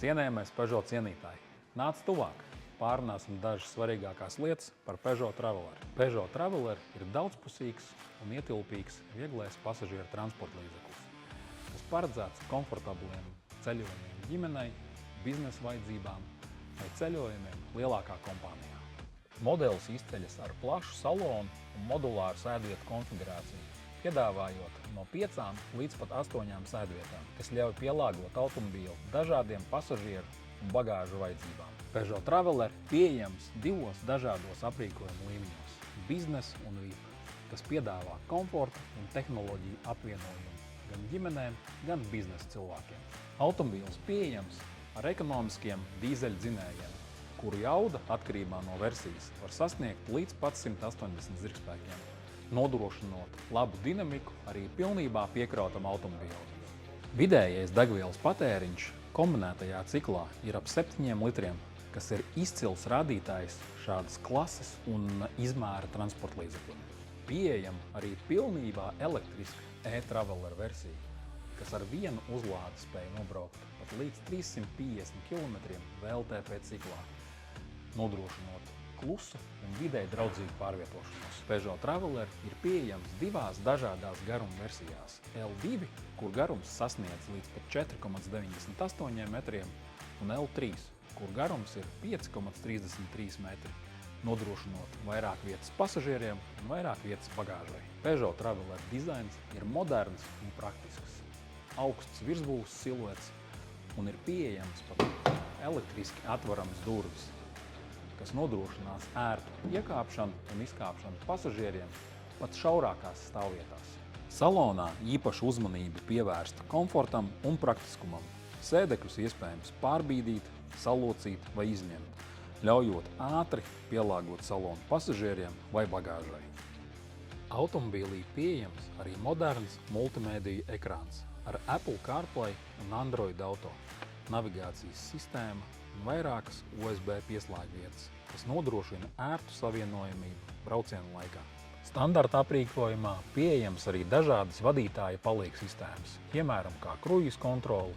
Cienējamais Peugeot cienītāji, nāc tuvāk! Pārunāsim dažas svarīgākās lietas par Peugeot Traveler. Peugeot Traveler ir daudzpusīgs un ietilpīgs vieglais pasažieru transporta līdzeklis, kas paredzēts komfortabliem ceļojumiem ģimenei, biznesa vajadzībām vai ceļojumiem lielākā kompānijā. Modelis izceļas ar plašu salonu un modulāru sēdvietu konfigurāciju, piedāvājot no 5 līdz pat 8 sēdvietām, kas ļauj pielāgot automobīlu dažādiem pasažieru un bagāžu vajadzībām. Peugeot Traveler pieejams 2 dažādos aprīkojuma līmeņos – biznesa un VIP, kas piedāvā komforta un tehnoloģiju apvienojumu gan ģimenēm, gan biznesa cilvēkiem. Automobīls pieejams ar ekonomiskiem dīzeļdzinējiem, kuru jauda atkarībā no versijas var sasniegt līdz pat 180 zirgspēkiem, nodrošinot labu dinamiku arī pilnībā piekrautam automobīlam. Vidējais degvielas patēriņš kombinētajā ciklā ir ap 7 litriem, kas ir izcils rādītājs šādas klases un izmēra transporta līdzeklim. Pieejama arī pilnībā elektriska e-Traveler versija, kas ar vienu uzlādi spēj nobraukt pat līdz 350 km VLTP ciklā, nodrošinot klusu un videi draudzīgu pārvietošanos. Peugeot Traveler ir pieejams 2 dažādās garuma versijās – L2, kur garums sasniedz līdz pat 4,98 metriem, un L3, kur garums ir 5,33 metri, nodrošinot vairāk vietas pasažieriem un vairāk vietas bagāžai. Peugeot Traveler dizains ir moderns un praktisks, augsts virsbūves siluets un ir pieejams pat elektriski atverams durvis, kas nodrošinās ērtu iekāpšanu un izkāpšanu pasažieriem pat šaurākās stāvvietās. Salonā īpaša uzmanība pievērsta komfortam un praktiskumam. Sēdekļus iespējams pārbīdīt, salocīt vai izņemt, ļaujot ātri pielāgot salonu pasažieriem vai bagāžai. Automobīlī pieejams arī moderns multimēdiju ekrāns ar Apple CarPlay un Android Auto, navigācijas sistēma un vairākas USB pieslēgvietas, kas nodrošina ērtu savienojamību braucienu laikā. Standarta aprīkojumā pieejams arī dažādas vadītāja palīga sistēmas, piemēram, kā kruīza kontrole,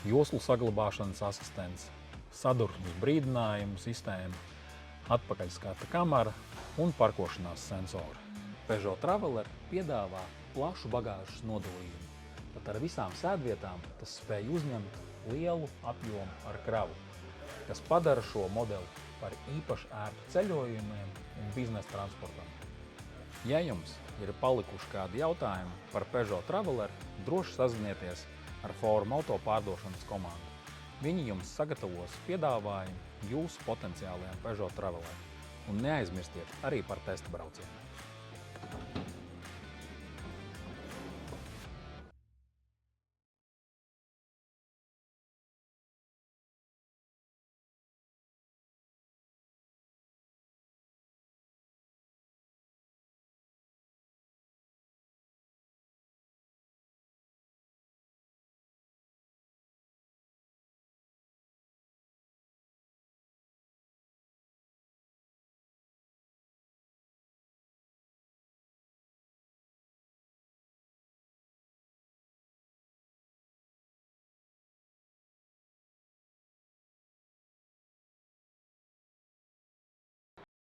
joslu saglabāšanas asistents, sadursmes brīdinājumu sistēma, atpakaļskata kamera un parkošanās sensori. Peugeot Traveler piedāvā plašu bagāžas nodalījumu. Pat ar visām sēdvietām tas spēj uzņemt lielu apjomu ar kravu, kas padara šo modeli par īpaši ērtu ceļojumiem un biznesa transportam. Ja jums ir palikuši kādi jautājumi par Peugeot Traveler, droši sazinieties ar Forum Auto pārdošanas komandu. Viņi jums sagatavos piedāvājumu jūsu potenciālajiem Peugeot Traveler. Un neaizmirstiet arī par testa braucienu.